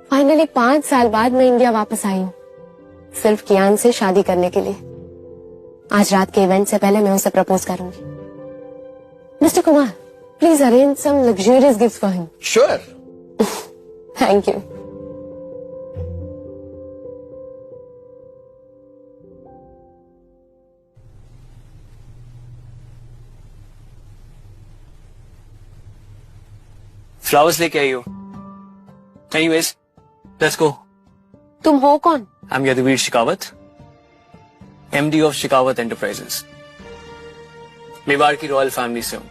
Finally 5 साल बाद मैं इंडिया वापस आई हूँ, सिर्फ कियान से शादी करने के लिए। आज रात के इवेंट से पहले मैं उसे प्रपोज करूंगी। Mister Kumar, please arrange some luxurious gifts for him. Sure. Thank you. Flowers लेके आई हो। Anyways, let's go. तुम हो कौन? I am Yaduveer Shekhawat, MD of Shekhawat enterprises. Mewar की रॉयल फैमिली से हूँ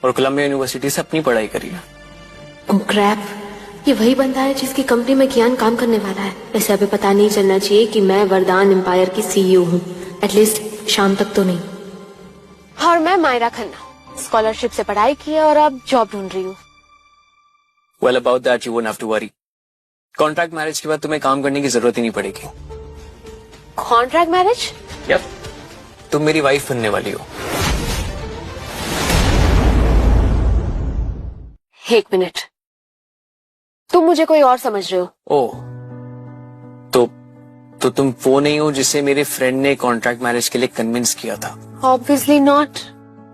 और कोलंबिया यूनिवर्सिटी से अपनी पढ़ाई करी है। ओह क्रैप, ये वही बंदा है जिसकी कंपनी में कियान काम करने वाला है। ऐसे अभी पता नहीं चलना चाहिए कि मैं वरदान एम्पायर की सीईओ हूँ, एटलीस्ट शाम तक तो नहीं। और मैं मायरा खन्ना, स्कॉलरशिप से पढ़ाई की है और अब जॉब ढूंढ रही हूँ। Well about that you won't have to worry. Contract marriage के बाद तुम्हें काम करने की जरूरत ही नहीं पड़ेगी। Contract marriage? यप, तुम मेरी वाइफ बनने वाली हो। एक मिनट, तुम मुझे कोई और समझ रहे हो? ओह, तो तुम वो नहीं हो जिसे मेरे फ्रेंड ने कॉन्ट्रैक्ट मैरिज के लिए कन्विंस किया था? Obviously not.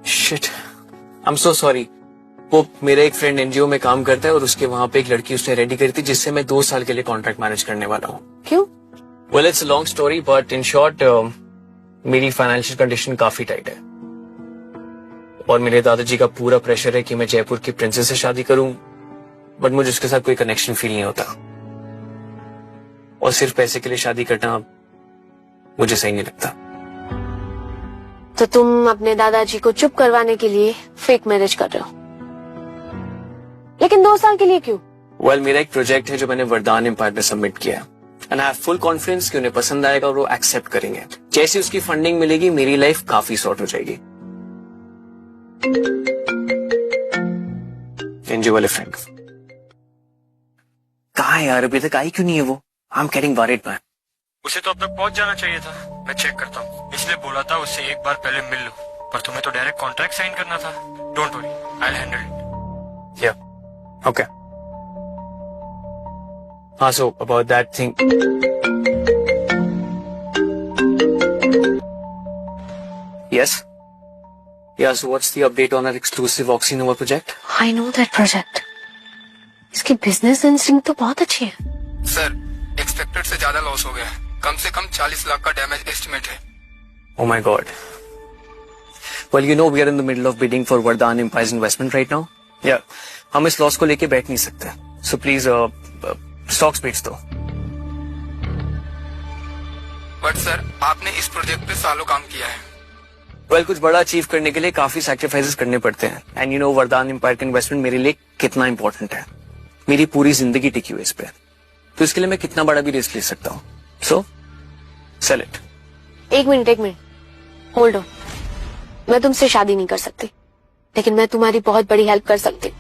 Shit, I am so sorry. वो मेरा एक फ्रेंड एनजीओ में काम करता है और उसके वहां पे एक लड़की उसने रेडी करी थी जिससे मैं 2 साल के लिए कॉन्ट्रैक्ट मैरिज करने वाला हूँ। क्यों? Well, it's a long story but in short मेरी फाइनेंशियल कंडीशन काफी टाइट है और मेरे दादाजी का पूरा प्रेशर है कि मैं जयपुर की प्रिंसेस से शादी करूं, बट मुझे उसके साथ कोई कनेक्शन फील नहीं होता और सिर्फ पैसे के लिए शादी करना मुझे सही नहीं लगता। तो तुम अपने दादाजी को चुप करवाने के लिए फेक मैरिज कर रहे हो, लेकिन 2 साल के लिए क्यों? वेल, मेरा एक प्रोजेक्ट है जो मैंने वरदान एम्पायर में सबमिट किया है and I have full confidence कि उन्हें पसंद आएगा और वो एक्सेप्ट करेंगे। जैसे उसकी फंडिंग मिलेगी मेरी लाइफ काफी सॉर्ट हो जाएगी। एनजीओ वाले फ्रेंड कहाँ है यार? अभी तक आई क्यों नहीं है वो? I am getting worried man. उसे तो अब तक पहुंच जाना चाहिए था। मैं चेक करता हूँ, इसलिए बोला था उससे एक बार पहले मिल लो, पर तुम्हें तो डायरेक्ट कॉन्ट्रैक्ट साइन करना था। Don't worry, I will handle it. या ओके। हाँ, so about that thing. Yes, yes, what's the update on our exclusive Oxynova project? I know that project. इसकी बिजनेस इंस्टिंक्ट तो बहुत अच्छी है। सर, एक्सपेक्टेड से ज्यादा लॉस हो गया है। कम से कम 40 लाख का डैमेज एस्टिमेट है। Oh my God. Well, you know we are in the middle of bidding for Vardhan Empire's investment right now. Yeah, हम इस लॉस को लेके बैठ नहीं सकते। So please, स्टॉक्स बेच दो। बट सर, आपने इस प्रोजेक्ट पे सालों काम किया है। वेल, कुछ बड़ा अचीव करने के लिए काफी सैक्रिफाइसेस करने पड़ते हैं एंड यू नो वरदान एम्पायर का इन्वेस्टमेंट मेरे लिए कितना इंपॉर्टेंट है। मेरी पूरी जिंदगी टिकी हुई इस पे, तो इसके लिए मैं कितना बड़ा भी रिस्क ले सकता हूँ। सो सेल इट। एक मिनट, होल्ड ऑन। मैं तुमसे शादी नहीं कर सकती, लेकिन मैं तुम्हारी बहुत बड़ी हेल्प कर सकती।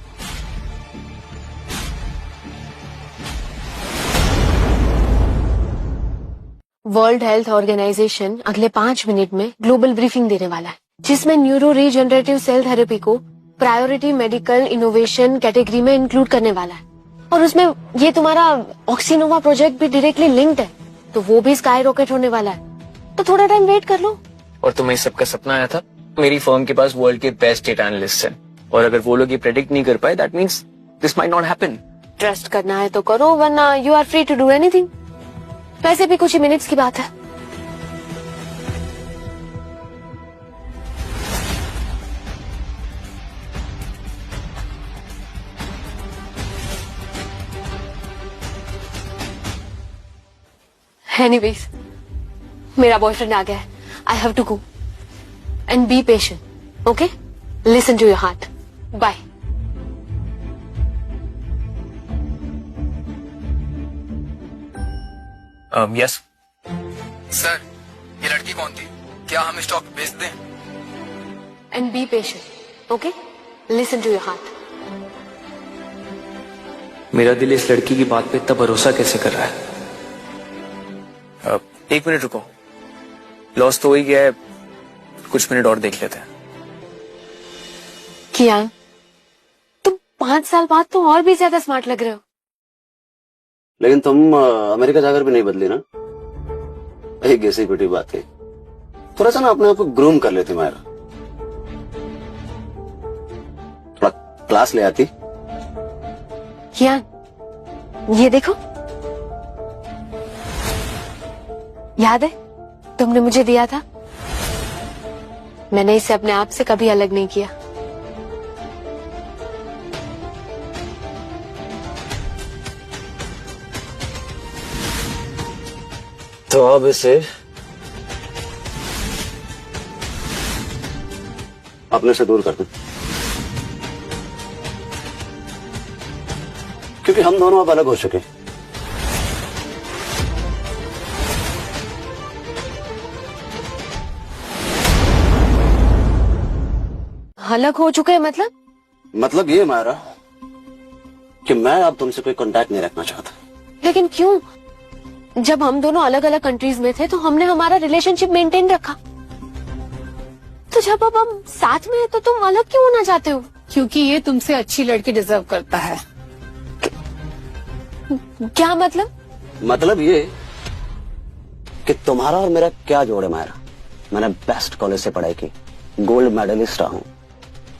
वर्ल्ड हेल्थ ऑर्गेनाइजेशन अगले 5 मिनट में ग्लोबल ब्रीफिंग देने वाला है, जिसमें न्यूरो रीजनरेटिव सेल थेरेपी को प्रायोरिटी मेडिकल इनोवेशन कैटेगरी में इंक्लूड करने वाला है। और उसमें ये तुम्हारा ऑक्सीनोवा प्रोजेक्ट भी डायरेक्टली लिंक्ड है, तो वो भी स्काई रॉकेट होने वाला है। तो थोड़ा टाइम वेट कर लो। और तुम्हें सबका सपना आया था? मेरी फर्म के पास वर्ल्ड के बेस्ट डेटा एनालिस्ट हैं और अगर वो लोग ये प्रेडिक्ट नहीं कर पाए, that means this might not happen. Trust करना है तो करो, वरना you are free to do anything. वैसे भी कुछ ही मिनट्स की बात है। एनीवेज, मेरा बॉयफ्रेंड आ गया है। I have to go and be patient, okay? Listen to your heart. Bye. Yes. Sir, ये लड़की कौन थी? क्या हम स्टॉक बेच दें? And be patient, okay? Listen to your heart. मेरा दिल इस लड़की की बात पे इतना भरोसा कैसे कर रहा है? एक मिनट रुको, लॉस तो हो ही गया है, कुछ मिनट और देख लेते हैं। कियान, तुम 5 साल बाद तो और भी ज्यादा स्मार्ट लग रहे हो। लेकिन तुम अमेरिका जाकर भी नहीं बदली ना। एक ऐसी पिटी बात है, थोड़ा सा ना अपने आप को ग्रूम कर लेती मायरा, थोड़ा क्लास ले आती। कियान, ये देखो, याद है तुमने मुझे दिया था? मैंने इसे अपने आप से कभी अलग नहीं किया। तो अब इसे अपने से दूर कर दो, क्योंकि हम दोनों अब अलग हो चुके। अलग हो चुके हैं मतलब ये मायरा कि मैं अब तुमसे कोई कांटेक्ट नहीं रखना चाहता। लेकिन क्यों? जब हम दोनों अलग अलग कंट्रीज में थे तो हमने हमारा रिलेशनशिप मेंटेन रखा, तो जब अब हम साथ में हैं तो तुम अलग क्यों होना चाहते हो? क्योंकि ये तुमसे अच्छी लड़की डिजर्व करता है। क्या मतलब ये कि तुम्हारा और मेरा क्या जोड़ है मायरा। मैंने बेस्ट कॉलेज से पढ़ाई की, गोल्ड मेडलिस्ट रहा हूं,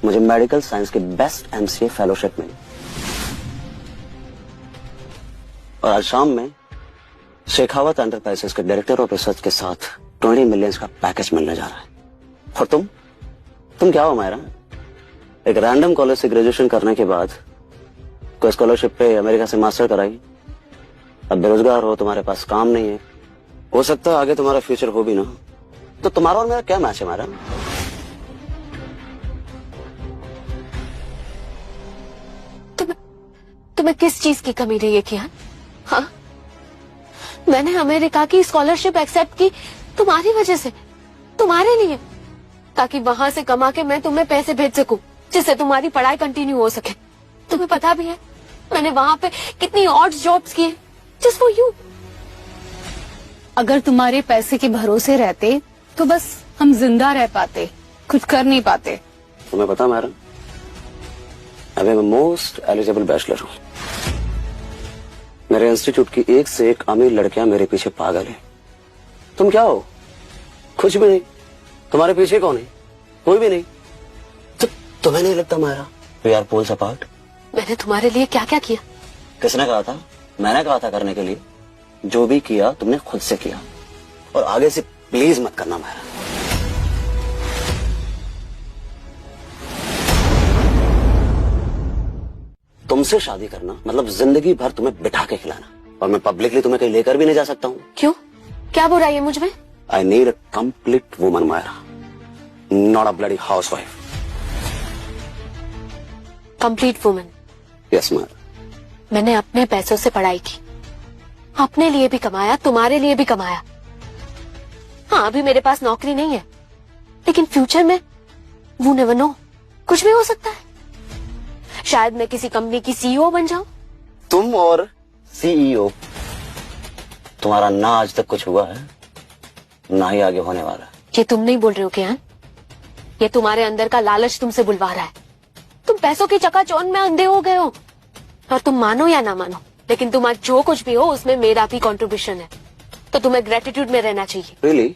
मुझे मेडिकल साइंस की बेस्ट एमसीए फेलोशिप मिली, और आज शाम में शेखावत एंटरप्राइजेस के डायरेक्टर ऑफ रिसर्च के साथ 20 मिलियन का पैकेज मिलने जा रहा है। और तुम क्या हो मायरा? एक रैंडम कॉलेज से ग्रेजुएशन करने के बाद कोई स्कॉलरशिप पे अमेरिका से मास्टर कराई, अब बेरोजगार हो, तुम्हारे पास काम नहीं है, हो सकता है आगे तुम्हारा फ्यूचर हो भी ना, तो तुम्हारा और मेरा क्या मैच है मायरा? तुम्हें किस चीज की कमी रही है कियान? हाँ, मैंने अमेरिका की स्कॉलरशिप एक्सेप्ट की तुम्हारी वजह से, तुम्हारे लिए, ताकि वहां से कमा के मैं तुम्हें पैसे भेज सकूं जिससे तुम्हारी पढ़ाई कंटिन्यू हो सके। तुम्हें पता भी है मैंने वहां पे कितनी ऑड जॉब्स किए जस्ट फॉर यू। अगर तुम्हारे पैसे के भरोसे रहते तो बस हम जिंदा रह पाते, कुछ कर नहीं पाते। तुम्हें पता मायरा, अभी मैं मोस्ट एलिजिबल बैचलर हूँ। मेरे इंस्टीट्यूट की एक से एक अमीर लड़कियां मेरे पीछे पागल है। तुम क्या हो? कुछ भी नहीं। तुम्हारे पीछे कौन है? कोई भी नहीं। तो तुम्हें नहीं लगता Myra we are poles apart? मैंने तुम्हारे लिए क्या क्या किया? किसने कहा था? मैंने कहा था करने के लिए। जो भी किया तुमने खुद से किया, और आगे से प्लीज मत करना मायरा। तुमसे शादी करना मतलब जिंदगी भर तुम्हें बिठा के खिलाना, और मैं पब्लिकली तुम्हें कहीं लेकर भी नहीं जा सकता हूँ। क्यों? क्या बुराई है मुझ में? I need a complete woman Myra, not a bloody housewife. Complete woman? Yes Myra. मैंने अपने पैसों से पढ़ाई की, अपने लिए भी कमाया, तुम्हारे लिए भी कमाया। हाँ, अभी मेरे पास नौकरी नहीं है, लेकिन फ्यूचर में वो नेवर नो, कुछ भी हो सकता है। शायद मैं किसी कंपनी की सीईओ बन जाऊं। तुम और सीईओ, तुम्हारा ना आज तक कुछ हुआ है, ना ही आगे होने वाला। ये तुम नहीं बोल रहे हो कियान, ये तुम्हारे अंदर का लालच तुमसे बुलवा रहा है। तुम पैसों की चकाचौंध में अंधे हो गए हो, और तुम मानो या ना मानो, लेकिन तुम आज जो कुछ भी हो उसमें मेरा भी कंट्रीब्यूशन है, तो तुम्हें ग्रेटिट्यूड में रहना चाहिए। रियली?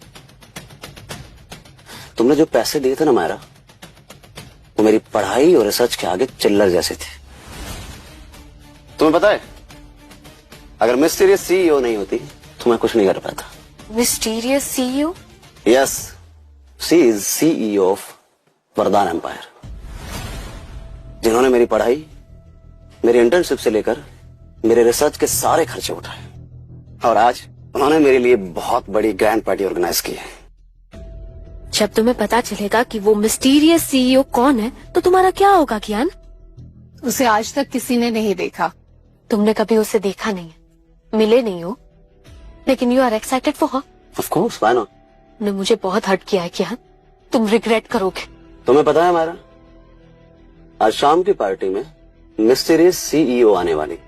तुमने जो पैसे दिए थे ना मायरा, वो मेरी पढ़ाई और रिसर्च के आगे चिल्लर जैसे थे। तुम्हें पता है, अगर मिस्टीरियस सीईओ नहीं होती तो मैं कुछ नहीं कर पाता। Mysterious CEO? Yes, she is CEO of वरदान एम्पायर, जिन्होंने मेरी पढ़ाई, मेरी इंटर्नशिप से लेकर मेरे रिसर्च के सारे खर्चे उठाए, और आज उन्होंने मेरे लिए बहुत बड़ी ग्रैंड पार्टी ऑर्गेनाइज की है। जब तुम्हें पता चलेगा कि वो मिस्टीरियस सीईओ कौन है तो तुम्हारा क्या होगा कियान? उसे आज तक किसी ने नहीं देखा। तुमने कभी उसे देखा नहीं है, मिले नहीं हो, लेकिन you are excited for her. Of course, why not? तुमने मुझे बहुत हर्ट किया है कियान, तुम रिग्रेट करोगे। तुम्हें पता है मायरा, आज शाम की पार्टी में मिस्टीरियस सीईओ आने वाली,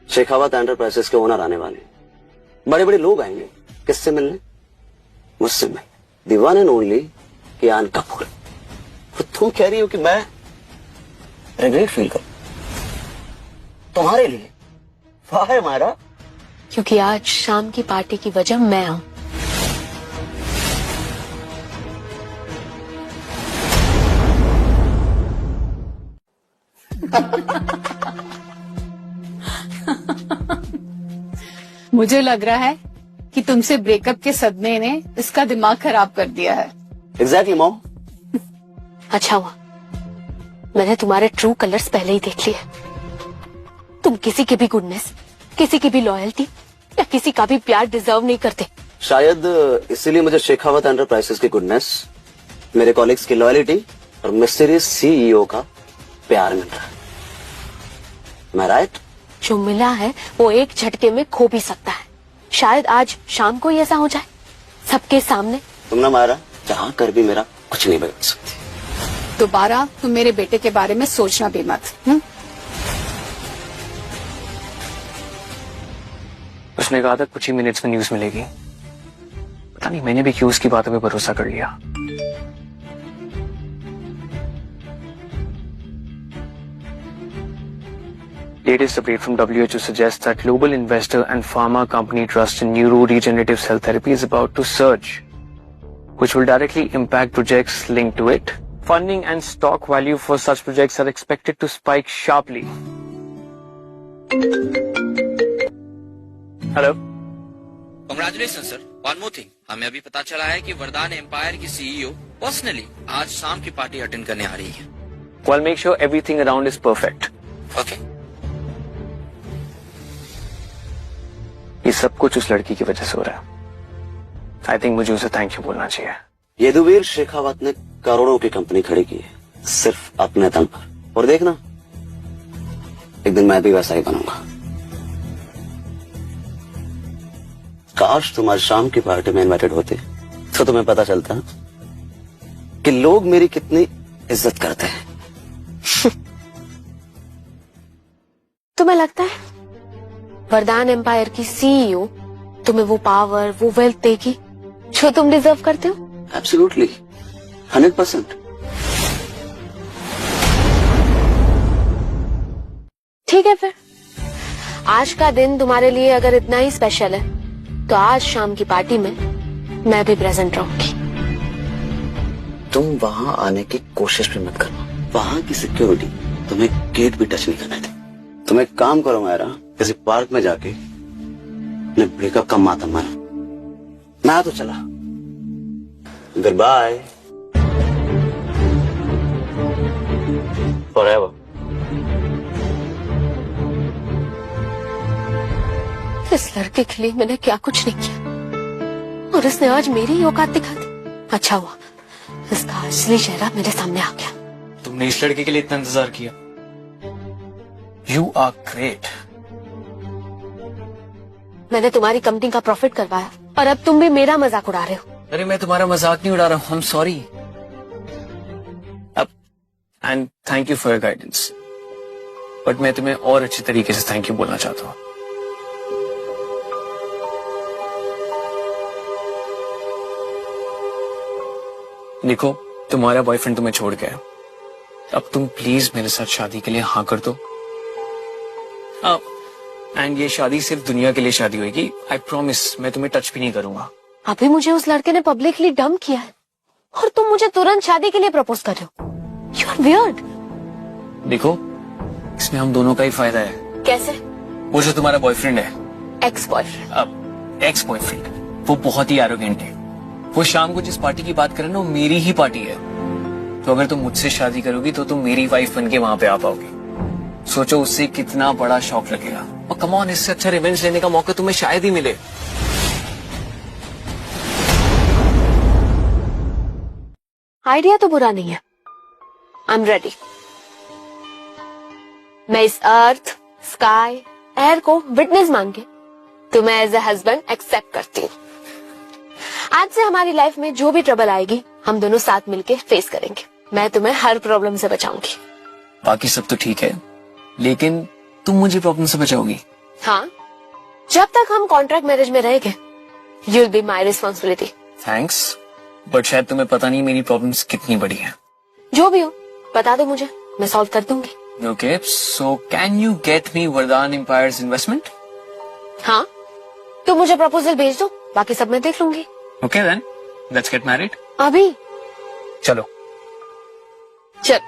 शेखावत एंटरप्राइजेस के ओनर आने वाले, बड़े बड़े लोग आएंगे। किससे मिलने? मुझसे मिलने, द वन एंड ओनली कियान कपूर। तो तुम कह रही हो कि मैं रिग्रेट फील करूं तुम्हारे लिए? वाह मायरा, क्योंकि आज शाम की पार्टी की वजह मैं हूं। मुझे लग रहा है कि तुमसे ब्रेकअप के सदमे ने इसका दिमाग खराब कर दिया है। Exactly mom. अच्छा हुआ मैंने तुम्हारे ट्रू कलर्स पहले ही देख लिए। तुम किसी की भी गुडनेस, किसी की भी लॉयल्टी या किसी का भी प्यार डिजर्व नहीं करते। शायद इसीलिए मुझे शेखावत एंटरप्राइजेस की गुडनेस, मेरे कॉलिग्स की लॉयल्टी और मिस्टीरियस सीईओ का प्यार मिल रहा है। मैं राइट? जो मिला है वो एक झटके में खो भी सकता है। शायद आज शाम को ही ऐसा हो जाए सबके सामने। तुम ना मारा चाह कर भी मेरा कुछ नहीं बदल सकती। दोबारा तुम मेरे बेटे के बारे में सोचना भी मत। उसने कहा था कुछ ही मिनट्स में न्यूज मिलेगी। पता नहीं मैंने भी क्यों उसकी बातों पे भरोसा कर लिया। Latest update from WHO suggests that global investor and pharma company trust in neuroregenerative cell therapy is about to surge, which will directly impact projects linked to it. Funding and stock value for such projects are expected to spike sharply. Hello? Congratulations, sir. One more thing. हमें अभी पता चला है कि वरदान empire की CEO personally आज शाम की पार्टी अटेंड करने आ रही है। Well, make sure everything around is perfect. Okay. ये सब कुछ उस लड़की की वजह से हो रहा है। आई थिंक मुझे उसे थैंक यू बोलना चाहिए। यदुवीर शेखावत ने करोड़ों की कंपनी खड़ी की है सिर्फ अपने दम पर, और देखना एक दिन मैं भी वैसा ही बनूंगा। काश तुम आज शाम की पार्टी में इनवाइटेड होते तो तुम्हें पता चलता कि लोग मेरी कितनी इज्जत करते हैं। तुम्हें लगता है वरदान एम्पायर की सीईओ तुम्हें वो पावर, वो वेल्थ देगी जो तुम डिजर्व करते हो? एब्सोल्युटली, 100%। ठीक है फिर, आज का दिन तुम्हारे लिए अगर इतना ही स्पेशल है तो आज शाम की पार्टी में मैं भी प्रेजेंट रहूंगी। तुम वहां आने की कोशिश भी मत करना। वहां की सिक्योरिटी तुम्हें गेट भी टच नहीं करने दे। तुम एक काम करो मेरा, किसी पार्क में जाके अपने ब्रेकअप का मातम मना। मैं तो चला, गुड बाय फॉरएवर। इस लड़के के लिए मैंने क्या कुछ नहीं किया और इसने आज मेरी ही औकात दिखा दी। अच्छा हुआ इसका असली चेहरा मेरे सामने आ गया। तुमने इस लड़के के लिए इतना इंतजार किया। You are great. मैंने तुम्हारी कंपनी का प्रॉफिट करवाया और अब तुम भी मेरा मजाक उड़ा रहे हो। अरे मैं तुम्हारा मजाक नहीं उड़ा रहा हूँ। I am sorry. अब and thank you for your guidance, but मैं तुम्हें और अच्छे तरीके से थैंक यू बोलना चाहता हूँ। देखो, तुम्हारा बॉयफ्रेंड तुम्हें छोड़ गया, अब तुम प्लीज मेरे साथ शादी के लिए हाँ कर दो। एंड ये शादी सिर्फ दुनिया के लिए शादी होगी। आई प्रॉमिस, मैं तुम्हें टच भी नहीं करूंगा। अभी मुझे उस लड़के ने पब्लिकली डंप किया है और तुम मुझे तुरंत शादी के लिए प्रपोज कर रहे हो। You are weird. देखो, इसमें हम दोनों का ही फायदा है। कैसे? वो जो तुम्हारा बॉयफ्रेंड है, एक्स बॉयफ्रेंड, अब एक्स बॉयफ्रेंड, वो बहुत ही एरोगेंट है। वो शाम को जिस पार्टी की बात करे ना, वो मेरी ही पार्टी है। तो अगर तुम मुझसे शादी करोगी तो तुम मेरी वाइफ बन के वहां पे आ पाओगी। सोचो उससे कितना बड़ा शौक लगेगा। और कम ऑन, इससे अच्छा रिवेंज लेने का मौका तुम्हें शायद ही मिले। आइडिया तो बुरा नहीं है। I am ready. मैं इस अर्थ, स्काई, एयर को विटनेस मान के तुम्हें एज ए हस्बैंड एक्सेप्ट करती हूँ। आज से हमारी लाइफ में जो भी ट्रबल आएगी हम दोनों साथ मिलके फेस करेंगे। मैं तुम्हें हर प्रॉब्लम से बचाऊंगी। बाकी सब तो ठीक है, लेकिन तुम मुझे प्रॉब्लम से बचाओगी? हाँ, जब तक हम कॉन्ट्रैक्ट मैरिज में रहेंगे you will be my responsibility. Thanks, but शायद तुम्हें पता नहीं मेरी प्रॉब्लम्स कितनी बड़ी हैं। जो भी हो बता दो मुझे, मैं सॉल्व कर दूंगी। Okay, so can you get me वरदान एम्पायर्स इन्वेस्टमेंट? हाँ, तो मुझे प्रपोजल भेज दो, बाकी सब मैं देख लूंगी। Okay then, let's get married. अभी? चलो। चल।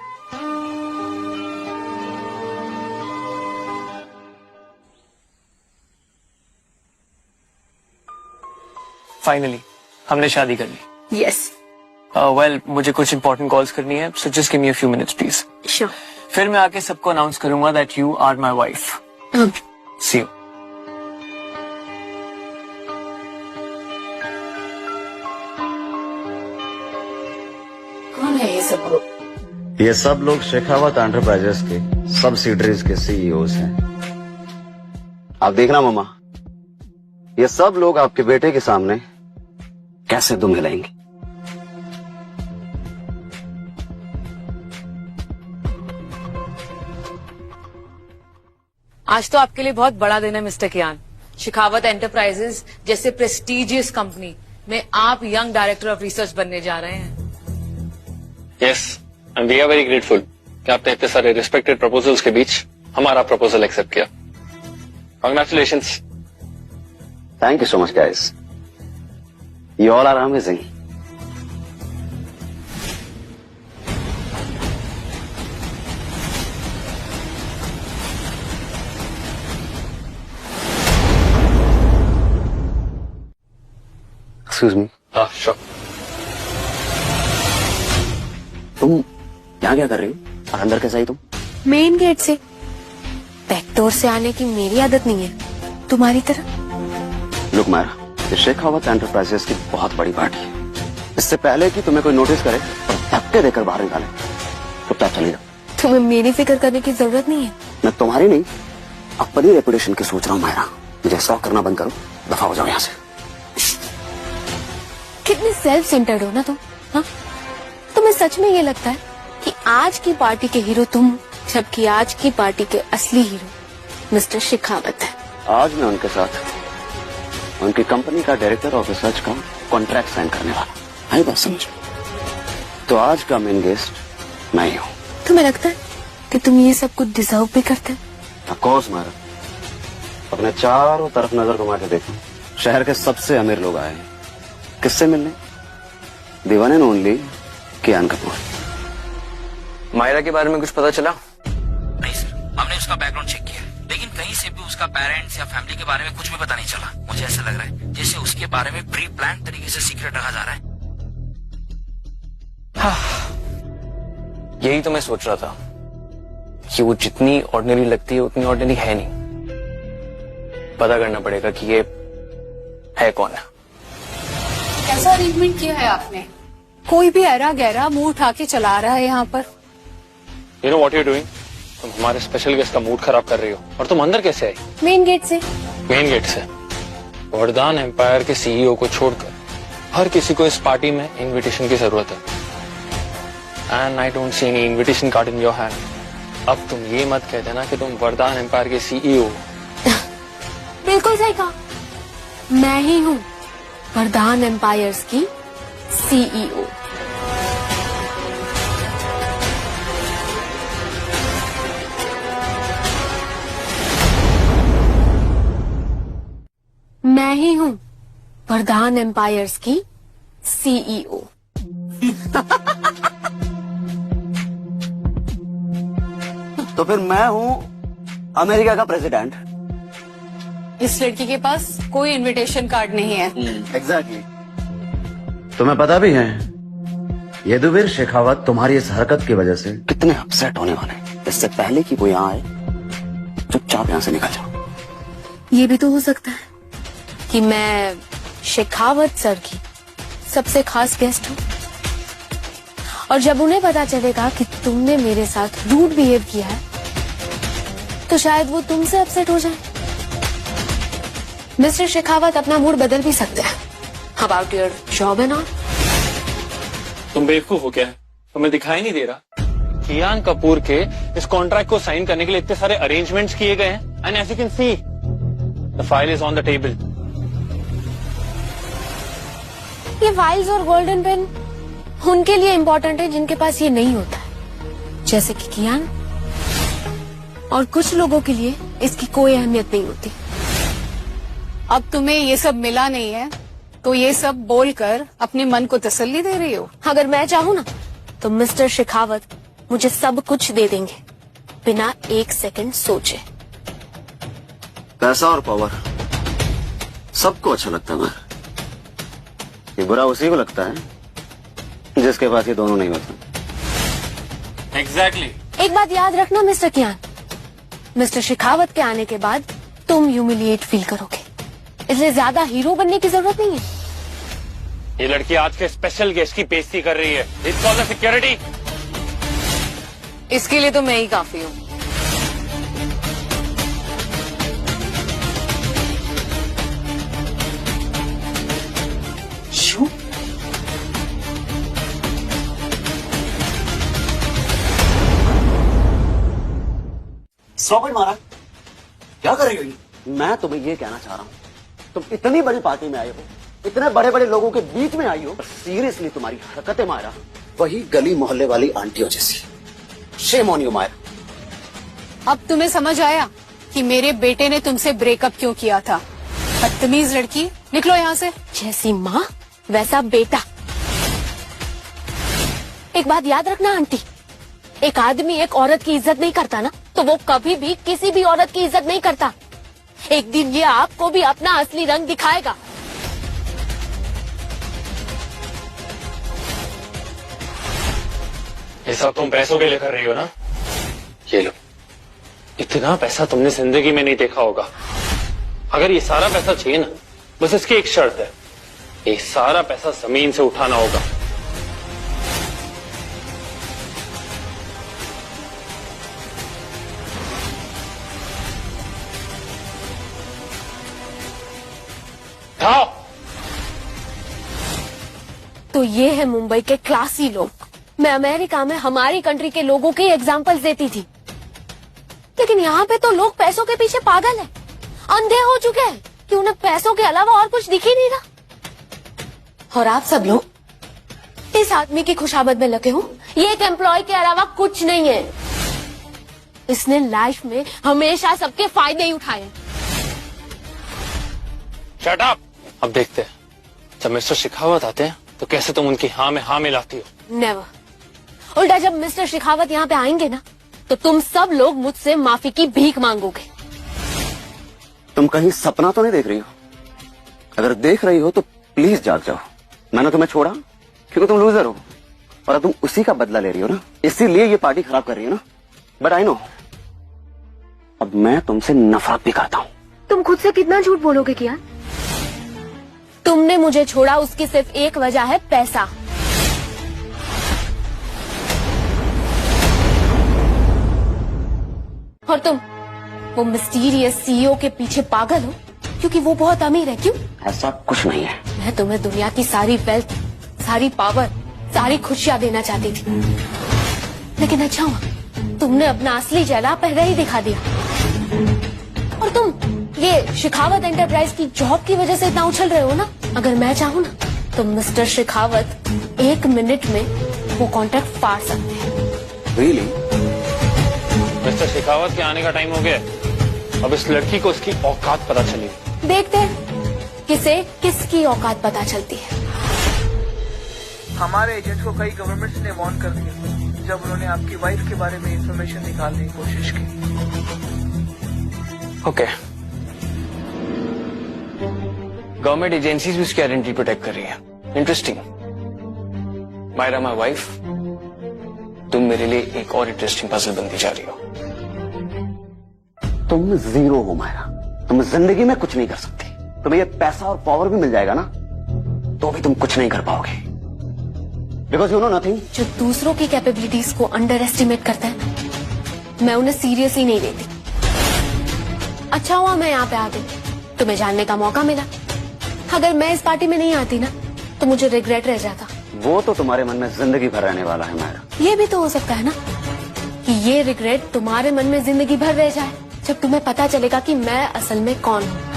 फाइनली हमने शादी कर ली। यस। वेल मुझे कुछ इंपॉर्टेंट कॉल्स करनी है, so just give me a few minutes please. Sure. फिर मैं आके सबको अनाउंस करूंगा that you are my wife. See you. कौन है ये सब लोग? ये सब लोग शेखावत एंटरप्राइजेस के सब्सिडरीज के सीईओज हैं। आप देखना मामा, ये सब लोग आपके बेटे के सामने कैसे दुम हिलाएंगे। आज तो आपके लिए बहुत बड़ा दिन है मिस्टर कियान। शेखावत एंटरप्राइजेस जैसे प्रेस्टिजियस कंपनी में आप यंग डायरेक्टर ऑफ रिसर्च बनने जा रहे हैं। Yes, and we are very grateful कि आपने इतने सारे रिस्पेक्टेड प्रपोजल्स के बीच हमारा प्रपोजल एक्सेप्ट किया। Congratulations. Thank you so much, guys. You all are amazing. Excuse me. Sure. तुम यहाँ क्या कर रही हो? और अंदर कैसे आई तुम? मेन गेट से। बैकडोर से आने की मेरी आदत नहीं है, तुम्हारी तरह। लुक मायरा, ये शेखावत एंटरप्राइजेस की बहुत बड़ी पार्टी है। इससे पहले कि तुम्हें कोई नोटिस करे और धक्के देकर बाहर निकाले, चुपचाप चली जाओ। तुम्हें मेरी फिक्र करने की जरूरत नहीं है। मैं तुम्हारी नहीं, अपनी रेपुटेशन की सोच रहा हूँ मायरा। मुझे स्टॉक करना बंद करो, दफा हो जाओ यहाँ से। कितने सेल्फ सेंटर्ड हो ना तुम, हाँ? तुम्हें सच में ये लगता है कि आज की पार्टी के हीरो तुम, जबकि आज की पार्टी के असली हीरो मिस्टर शेखावत है। आज मैं उनके साथ उनकी कंपनी का डायरेक्टर ऑफ रिसर्च का कॉन्ट्रैक्ट साइन करने वाला। आई बात समझ? तो आज का मेन गेस्ट मैं ही हूँ। तुम्हें लगता है कि तुम ये सब कुछ डिजर्व भी करते? ऑफ कोर्स मारा। अपने चारों तरफ नजर घुमा के देखो, शहर के सबसे अमीर लोग आए हैं। किससे मिलने? द वन एंड ओनली कियान कपूर। मायरा के बारे में कुछ पता चला? नहीं सर, हमने उसका बैकग्राउंड चेक किया, लेकिन कहीं से भी उसका पेरेंट्स या फैमिली के बारे में कुछ भी पता नहीं चला। मुझे ऐसा लग रहा है जैसे उसके बारे में प्री प्लान तरीके से सीक्रेट रखा जा रहा है। यही तो मैं सोच रहा था कि वो जितनी ऑर्डिनरी लगती है उतनी ऑर्डिनरी है नहीं। पता करना पड़ेगा कि ये है कौन है। कैसा अरेंजमेंट किया है आपने? कोई भी ऐरा गहरा मुंह उठा के चला रहा है यहाँ पर। You know what you doing? तुम हमारे स्पेशल गेस्ट का मूड खराब कर रही हो। और तुम अंदर कैसे आई? मेन गेट से। मेन गेट से? वरदान एम्पायर के सीईओ को छोड़कर हर किसी को इस पार्टी में इनविटेशन की जरूरत है। And I don't see any invitation card in your hand. अब तुम ये मत कह देना कि तुम वरदान एम्पायर के सीईओ। बिल्कुल सही कहा, मैं ही हूँ वरदान एम्पायर्स की सीईओ। मैं ही हूँ वरदान एम्पायर्स की सीईओ। तो फिर मैं हूँ अमेरिका का प्रेसिडेंट। इस लड़की के पास कोई इनविटेशन कार्ड नहीं है। एग्जैक्टली। तुम्हें पता भी है यदुवीर शेखावत तुम्हारी इस हरकत की वजह से कितने अपसेट होने वाले हैं। इससे पहले कि वो यहाँ आए, चुपचाप यहाँ से निकल जाओ। ये भी तो हो सकता है कि मैं शेखावत सर की सबसे खास गेस्ट हूँ, और जब उन्हें पता चलेगा कि तुमने मेरे साथ रूड बिहेव किया है तो शायद वो तुमसे अपसेट हो जाए। मिस्टर शेखावत अपना मूड बदल भी सकते हैं। About your job and all. तुम बेवकूफ हो क्या? तुम्हें दिखाई नहीं दे रहा कियान कपूर के इस कॉन्ट्रैक्ट को साइन करने के लिए इतने सारे अरेंजमेंट्स किए गए हैं? And as you can see the file is on the table. ये फाइल्स और गोल्डन पेन उनके लिए इम्पोर्टेंट है जिनके पास ये नहीं होता है, जैसे कि कियान। और कुछ लोगों के लिए इसकी कोई अहमियत नहीं होती। अब तुम्हें ये सब मिला नहीं है तो ये सब बोलकर अपने मन को तसल्ली दे रही हो। अगर मैं चाहूँ ना तो मिस्टर शेखावत मुझे सब कुछ दे देंगे बिना एक सेकंड सोचे। पैसा और पावर सबको अच्छा लगता है, ये बुरा उसी को लगता है जिसके पास ये दोनों नहीं होते। एग्जैक्टली। एक बात याद रखना मिस्टर कियान, मिस्टर शेखावत के आने के बाद तुम ह्यूमिलिएट फील करोगे, इसलिए ज्यादा हीरो बनने की जरूरत नहीं है। ये लड़की आज के स्पेशल गेस्ट की बेइज्जती कर रही है। It's called security. इसके लिए तो मैं ही काफी हूँ। सॉकेट मारा, क्या कर रही हो? मैं तुम्हें ये कहना चाह रहा हूँ, तुम इतनी बड़ी पार्टी में आई हो, इतने बड़े बड़े लोगों के बीच में आई हो, सीरियसली तुम्हारी हरकतें मायरा वही गली मोहल्ले वाली आंटियों जैसी। Shame on you Myra. अब तुम्हें समझ आया कि मेरे बेटे ने तुमसे ब्रेकअप क्यों किया था। बदतमीज लड़की, निकलो यहाँ से। जैसी माँ वैसा बेटा। एक बात याद रखना आंटी, एक आदमी एक औरत की इज्जत नहीं करता ना तो वो कभी भी किसी भी औरत की इज्जत नहीं करता। एक दिन ये आपको भी अपना असली रंग दिखाएगा। ये सब तुम पैसों के लिए कर रही हो ना? ये लो, इतना पैसा तुमने जिंदगी में नहीं देखा होगा। अगर ये सारा पैसा चाहिए ना, बस इसकी एक शर्त है, ये सारा पैसा जमीन से उठाना होगा। उठाओ। तो ये है मुंबई के क्लासी लोग। मैं अमेरिका में हमारी कंट्री के लोगों की एग्जाम्पल्स देती थी, लेकिन यहाँ पे तो लोग पैसों के पीछे पागल हैं, अंधे हो चुके हैं कि उन्हें पैसों के अलावा और कुछ दिख ही नहीं रहा। और आप सब लोग इस आदमी की खुशामद में लगे हो, ये एक एम्प्लॉय के अलावा कुछ नहीं है। इसने लाइफ में हमेशा सबके फायदे ही उठाए। Shut up. अब देखते हैं जब मिस्टर शेखावत आते हैं तो कैसे तुम उनकी हाँ में हाँ मिलाती हो। नेवर। उल्टा जब मिस्टर शेखावत यहाँ पे आएंगे ना तो तुम सब लोग मुझसे माफी की भीख मांगोगे। तुम कहीं सपना तो नहीं देख रही हो? अगर देख रही हो तो प्लीज जाग जाओ। मैंने तुम्हें छोड़ा क्योंकि तुम लूजर हो और अब तुम उसी का बदला ले रही हो ना, इसीलिए ये पार्टी खराब कर रही हो ना। बट आई नो, अब मैं तुमसे नफरत भी करता हूँ। तुम खुद से कितना झूठ बोलोगे किया? तुमने मुझे छोड़ा उसकी सिर्फ एक वजह है, पैसा। और तुम वो मिस्टीरियस सीईओ के पीछे पागल हो क्योंकि वो बहुत अमीर है। क्यों? ऐसा कुछ नहीं है। मैं तुम्हें दुनिया की सारी वेल्थ, सारी पावर, सारी खुशियां देना चाहती थी, लेकिन अच्छा हुआ तुमने अपना असली चेहरा पहले ही दिखा दिया। और तुम ये शेखावत एंटरप्राइज की जॉब की वजह से इतना उछल रहे हो ना। अगर मैं चाहूँ ना तो मिस्टर शेखावत 1 मिनट में वो कॉन्ट्रैक्ट फाड़ सकते हैं। रियली? मिस्टर शेखावत के आने का टाइम हो गया। अब इस लड़की को इसकी औकात पता चली। देखते हैं किसे किसकी औकात पता चलती है। हमारे एजेंट को कई गवर्नमेंट्स ने वार्न कर दिया जब उन्होंने आपकी वाइफ के बारे में इंफॉर्मेशन निकालने की कोशिश की। ओके, गवर्नमेंट एजेंसीज भी उसकी आइडेंटिटी प्रोटेक्ट कर रही है। इंटरेस्टिंग। मायरा माय वाइफ, तुम मेरे लिए एक और इंटरेस्टिंग पजल बनती जा रही हो। तुम जीरो हो मायरा, तुम जिंदगी में कुछ नहीं कर सकती। तुम्हें ये पैसा और पावर भी मिल जाएगा ना तो भी तुम कुछ नहीं कर पाओगे, बिकॉज यू नो नथिंग। जो दूसरों की कैपेबिलिटीज को अंडर एस्टिमेट करते हैं, मैं उन्हें सीरियसली नहीं लेती। अच्छा हुआ मैं यहाँ पे आ गई, तुम्हें जानने का मौका मिला। अगर मैं इस पार्टी में नहीं आती ना तो मुझे रिग्रेट रह जाता। वो तो तुम्हारे मन में जिंदगी भर रहने वाला है मायरा। ये भी तो हो सकता है ना कि ये रिग्रेट तुम्हारे मन में जिंदगी भर रह जाए जब तुम्हें पता चलेगा कि मैं असल में कौन हूँ।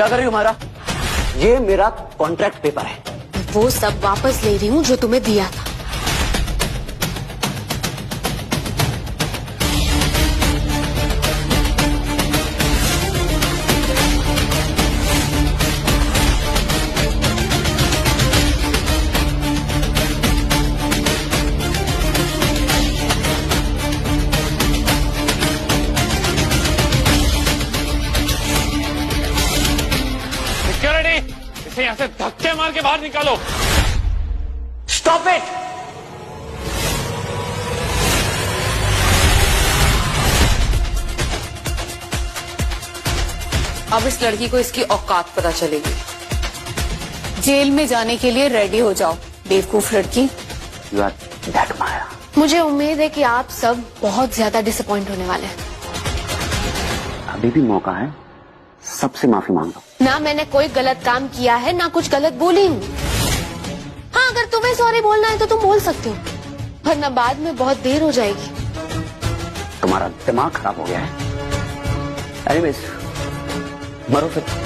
क्या कर रही हो मायरा? ये मेरा कॉन्ट्रैक्ट पेपर है। वो सब वापस ले रही हूँ जो तुम्हें दिया था। सिक्योरिटी, इसे यहाँ से धक्के मार के बाहर निकालो। Stop it. अब इस लड़की को इसकी औकात पता चलेगी। जेल में जाने के लिए रेडी हो जाओ बेवकूफ लड़की। यू आर दैट माया। मुझे उम्मीद है कि आप सब बहुत ज्यादा डिसअपॉइंट होने वाले हैं। अभी भी मौका है, सबसे माफी मांग लो। ना मैंने कोई गलत काम किया है, ना कुछ गलत बोली हूँ। हाँ, अगर तुम्हें सॉरी बोलना है तो तुम बोल सकते हो, वरना बाद में बहुत देर हो जाएगी। तुम्हारा दिमाग खराब हो गया है। एनीवेज, मरो फिर।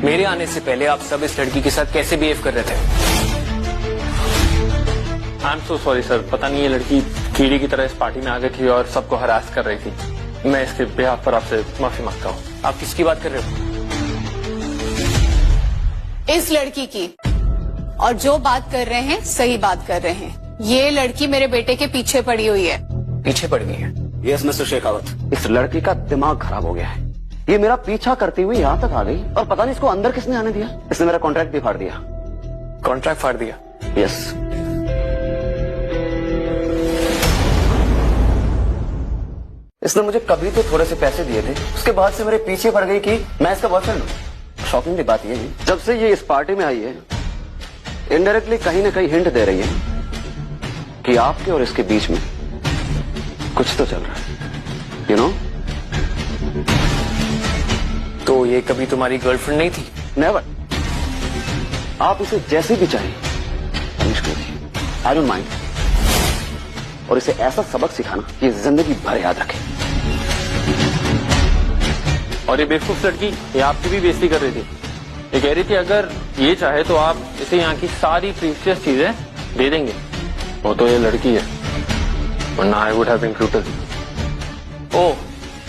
मेरे आने से पहले आप सब इस लड़की के साथ कैसे बिहेव कर रहे थे? I am so sorry sir, पता नहीं ये लड़की कीड़ी की तरह इस पार्टी में आ गई थी और सबको हरास कर रही थी। मैं इसके बिहाफ पर आपसे माफी मांगता हूँ। आप किसकी बात कर रहे हो? इस लड़की की। और जो बात कर रहे हैं सही बात कर रहे हैं। ये लड़की मेरे बेटे के पीछे पड़ी हुई है। पीछे पड़ गई है? यस मिस्टर शेखावत, इस लड़की का दिमाग खराब हो गया है। ये मेरा पीछा करती हुई यहाँ तक आ गई और पता नहीं इसको अंदर किसने आने दिया। इसने मेरा कॉन्ट्रैक्ट भी फाड़ दिया। कॉन्ट्रैक्ट फाड़ दिया? यस। इसने मुझे कभी तो थोड़े से पैसे दिए थे, उसके बाद से मेरे पीछे पड़ गई कि मैं इसका बॉयफ्रेंड हूँ। शॉकिंग बात ये है, जब से ये इस पार्टी में आई है, इनडायरेक्टली कहीं ना कहीं हिंट दे रही है कि आपके और इसके बीच में कुछ तो चल रहा है। You know? तो ये कभी तुम्हारी गर्लफ्रेंड नहीं थी? नेवर। आप इसे जैसे भी चाहें पनिश करिए, आई डोंट माइंड। और इसे ऐसा सबक सिखाना कि ये जिंदगी भर याद रखे। और ये बेवकूफ लड़की ये आपकी भी बेइज्जती कर रही थी। ये कह रही थी अगर ये चाहे तो आप इसे यहाँ की सारी प्रीशियस चीजें दे देंगे। वो तो ये लड़की है, वरना I would have been brutal. Oh,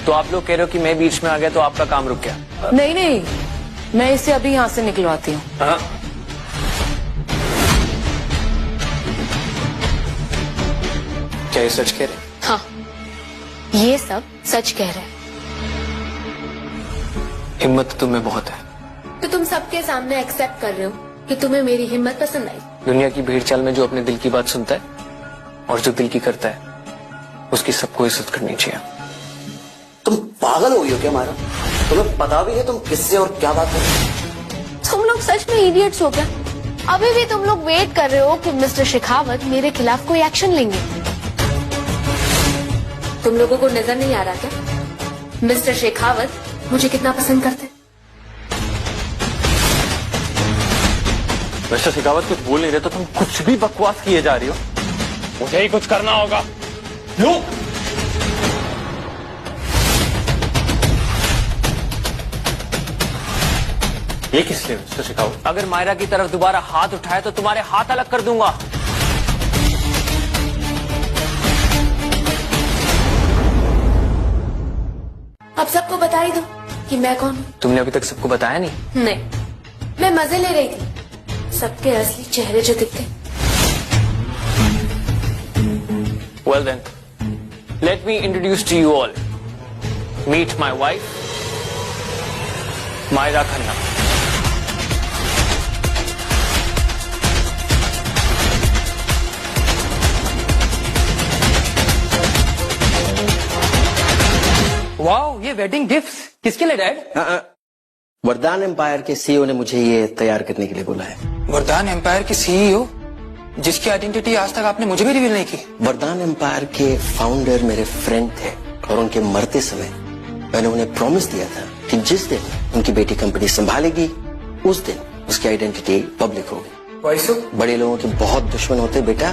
तो आप लोग कह रहे हो कि मैं बीच में आ गया तो आपका काम रुक गया? नहीं नहीं, मैं इसे अभी यहाँ से निकलवाती हूँ। हाँ? क्या ये सच कह रहे? हाँ, ये सब सच कह रहे हैं। हिम्मत तुम्हें बहुत है। तो तुम सबके सामने एक्सेप्ट कर रहे हो कि तुम्हें मेरी हिम्मत पसंद आई। दुनिया की भीड़ चाल में जो अपने दिल की बात सुनता है और जो दिल की करता है, उसकी सबको इज्जत करनी चाहिए। तुम पागल हो गई हो क्या मारा? तुम्हें पता भी है तुम किससे और क्या बात कर रहे हो? तुम लोग सच में इडियट्स हो क्या? अभी भी तुम लोग वेट कर रहे हो कि मिस्टर शेखावत मेरे खिलाफ कोई एक्शन लेंगे। तुम लोगों को नजर नहीं आ रहा क्या मिस्टर शेखावत मुझे कितना पसंद करते? मिस्टर शेखावत कुछ बोल नहीं रहे तो तुम कुछ भी बकवास किए जा रही हो। मुझे ही कुछ करना होगा। लो, ये किस लिए मिस्टर शेखावत? अगर मायरा की तरफ दोबारा हाथ उठाए तो तुम्हारे हाथ अलग कर दूंगा। अब सबको बता ही दो कि मैं कौन हूँ। तुमने अभी तक सबको बताया नहीं? नहीं, मैं मजे ले रही थी। सबके असली चेहरे जो दिखते। Well then, let me introduce to you all. Meet my wife, Myra Khanna. Wow, ये वेडिंग गिफ्ट्स किसके लिए डैड? वरदान एम्पायर के सीईओ ने मुझे ये तैयार करने के लिए बोला है। वरदान एम्पायर के सीईओ, जिसकी आइडेंटिटी आज तक आपने मुझे भी रिवील नहीं की। वरदान एम्पायर के फाउंडर मेरे फ्रेंड थे और उनके मरते समय मैंने उन्हें प्रॉमिस दिया था कि जिस दिन उनकी बेटी कंपनी संभालेगी उस दिन उसकी आइडेंटिटी पब्लिक होगी। वैसे बड़े लोगों के बहुत दुश्मन होते बेटा,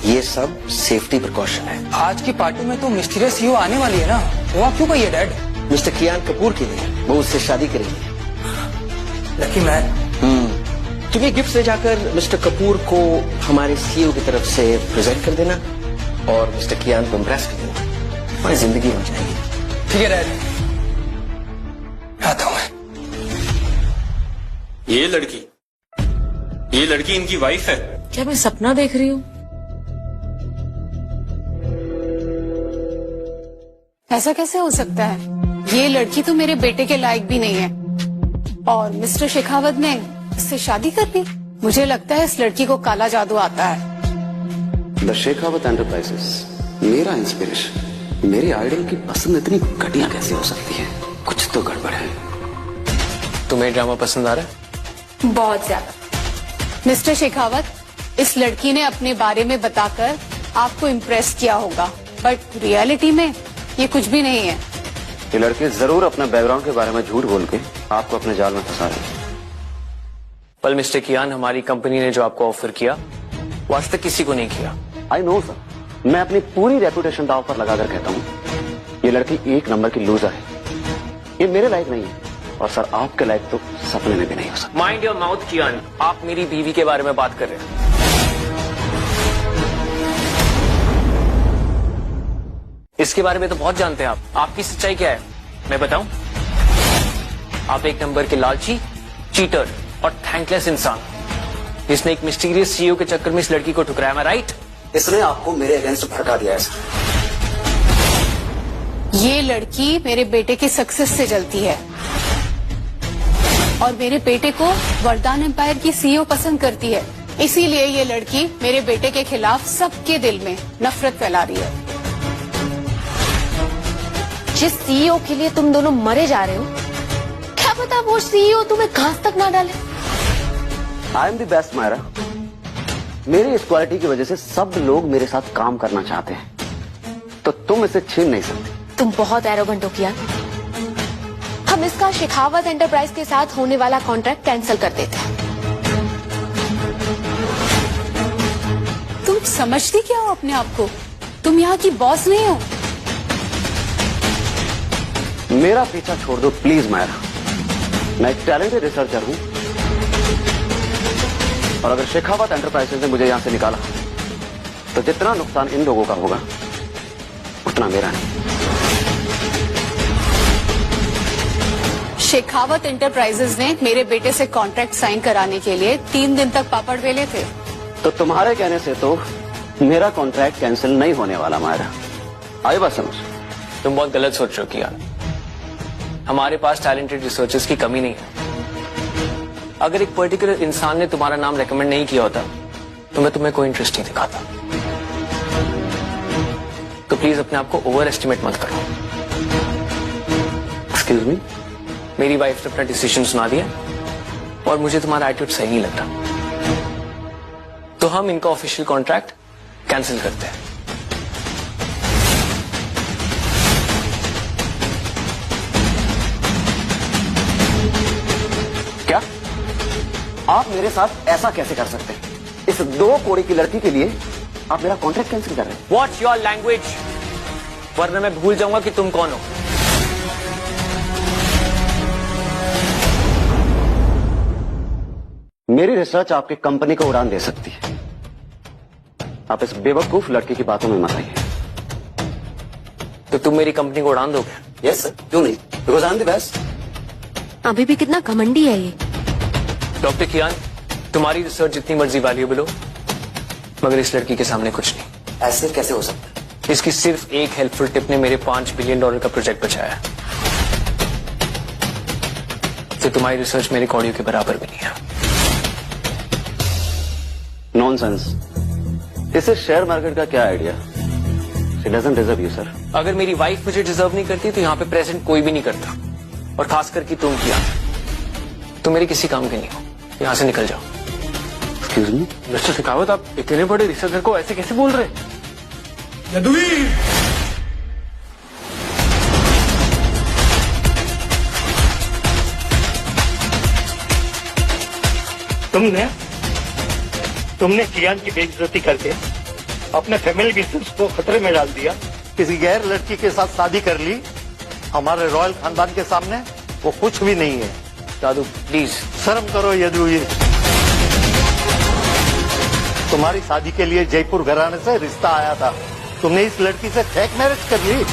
ये सब सेफ्टी प्रिकॉशन है। आज की पार्टी में तो मिस्टीरियस सीईओ आने वाली है ना, वो आप क्यों कहिए डैड? मिस्टर कियान कपूर के लिए वो उससे शादी करेंगे। Lucky man. तुम ये गिफ्ट ले जाकर मिस्टर कपूर को हमारे सीईओ की तरफ से प्रेजेंट कर देना और मिस्टर कियान को इम्प्रेस कर देना, हमारी जिंदगी बन जाएगी। ठीक है डैड, आता हूं मैं। ये लड़की इनकी वाइफ है। क्या मैं सपना देख रही हूँ? ऐसा कैसे हो सकता है? ये लड़की तो मेरे बेटे के लायक भी नहीं है और मिस्टर शेखावत ने इससे शादी कर ली। मुझे लगता है इस लड़की को काला जादू आता है। द शेखावत एंटरप्राइजेस, मेरा इंस्पिरेशन, मेरी आइडल की पसंद इतनी घटिया कैसे हो सकती है? कुछ तो गड़बड़ है। तुम्हें ड्रामा पसंद आ रहा है? बहुत ज्यादा। मिस्टर शेखावत, इस लड़की ने अपने बारे में बताकर आपको इम्प्रेस किया होगा, बट रियलिटी में ये कुछ भी नहीं है। ये लड़के जरूर अपना बैकग्राउंड के बारे में झूठ बोल के आपको अपने जाल में फंसा रहे हैं। पर मिस्टर कियान, हमारी कंपनी ने जो आपको ऑफर किया वो आज तक किसी को नहीं किया। आई नो सर, मैं अपनी पूरी रेपुटेशन दांव पर लगाकर कहता हूँ ये लड़की एक नंबर की लूजर है। ये मेरे लायक नहीं है और सर आपके लायक तो सपने में भी नहीं हो सकता। माइंड योर माउथ कियान, आप मेरी बीवी के बारे में बात कर रहे हैं। इसके बारे में तो बहुत जानते हैं आप। आपकी सच्चाई क्या है मैं बताऊं? आप एक नंबर के लालची, चीटर और थैंकलेस इंसान, जिसने एक मिस्टीरियस सीईओ के चक्कर में इस लड़की को ठुकराया। मैं राइट? इसने आपको मेरे अगेंस्ट भड़का दिया है सर। ये लड़की मेरे बेटे की सक्सेस से जलती है और मेरे बेटे को वरदान एम्पायर की सीईओ पसंद करती है। इसीलिए ये लड़की मेरे बेटे के खिलाफ सबके दिल में नफरत फैला रही है। जिस सीईओ के लिए तुम दोनों मरे जा रहे हो, क्या पता वो सीईओ तुम्हें घास तक ना डाले। I am the best Myra. मेरी इस क्वालिटी की वजह से सब लोग मेरे साथ काम करना चाहते हैं, तो तुम इसे छीन नहीं सकते। तुम बहुत एरोगेंट हो कियान। हम इसका शेखावत एंटरप्राइज के साथ होने वाला कॉन्ट्रैक्ट कैंसिल कर देते हैं। तुम समझती क्या हो अपने आप को? तुम यहाँ की बॉस नहीं हो। मेरा पीछा छोड़ दो प्लीज मायरा। मैं एक टैलेंटेड रिसर्चर हूं और अगर शेखावत एंटरप्राइजेस ने मुझे यहां से निकाला तो जितना नुकसान इन लोगों का होगा उतना मेरा नहीं। शेखावत एंटरप्राइजेस ने मेरे बेटे से कॉन्ट्रैक्ट साइन कराने के लिए 3 दिन तक पापड़ बेले थे। तो तुम्हारे कहने से तो मेरा कॉन्ट्रैक्ट कैंसिल नहीं होने वाला मायरा। आई बात समझ? तुम बहुत गलत सोच रहे हो कियान। हमारे पास टैलेंटेड रिसर्चर्स की कमी नहीं है। अगर एक पर्टिकुलर इंसान ने तुम्हारा नाम रेकमेंड नहीं किया होता तो मैं तुम्हें कोई इंटरेस्ट नहीं दिखाता। तो प्लीज अपने आप को ओवर एस्टिमेट मत करो। Excuse me? मेरी वाइफ ने अपना डिसीजन सुना दिया और मुझे तुम्हारा एटीट्यूड सही नहीं लगता, तो हम इनका ऑफिशियल कॉन्ट्रैक्ट कैंसिल करते हैं। क्या आप मेरे साथ ऐसा कैसे कर सकते हैं? इस 2 कौड़ी की लड़की के लिए आप मेरा कॉन्ट्रैक्ट कैंसिल कर रहे हैं? वॉच योर लैंग्वेज, वरना मैं भूल जाऊंगा कि तुम कौन हो। मेरी रिसर्च आपकी कंपनी को उड़ान दे सकती है। आप इस बेवकूफ लड़की की बातों में मत आइए। तो तुम मेरी कंपनी को उड़ान दोगे? यस सर, क्यों नहीं? Because I am the best. अभी भी कितना घमंडी है ये। डॉक्टर कियान, तुम्हारी रिसर्च जितनी मर्जी वैल्यूएबल हो, मगर इस लड़की के सामने कुछ नहीं। ऐसे कैसे हो सकता है? इसकी सिर्फ एक हेल्पफुल टिप ने मेरे $5 बिलियन का प्रोजेक्ट बचाया। तो तुम्हारी रिसर्च मेरे कौड़ियों के बराबर भी नहीं है। नॉनसेंस। इसे शेयर मार्केट का क्या idea? She doesn't deserve you sir. अगर मेरी वाइफ मुझे डिजर्व नहीं करती तो यहाँ पे प्रेजेंट कोई भी नहीं करता, और खास करके तुम किया। तुम मेरे किसी काम के नहीं हो, यहाँ से निकल जाओ। Excuse me? मिस्टर शेखावत, आप इतने बड़े रिसर्चर को ऐसे कैसे बोल रहे? यदुवीर! तुमने कियान की बेइज्जती करके अपने फैमिली बिजनेस को खतरे में डाल दिया। किसी गैर लड़की के साथ शादी कर ली हमारे रॉयल खानदान के सामने, वो कुछ भी नहीं है। दादू प्लीज शर्म करो यदुवीर। तुम्हारी शादी के लिए जयपुर घराने से रिश्ता आया था, तुमने इस लड़की से फेक मैरिज कर ली।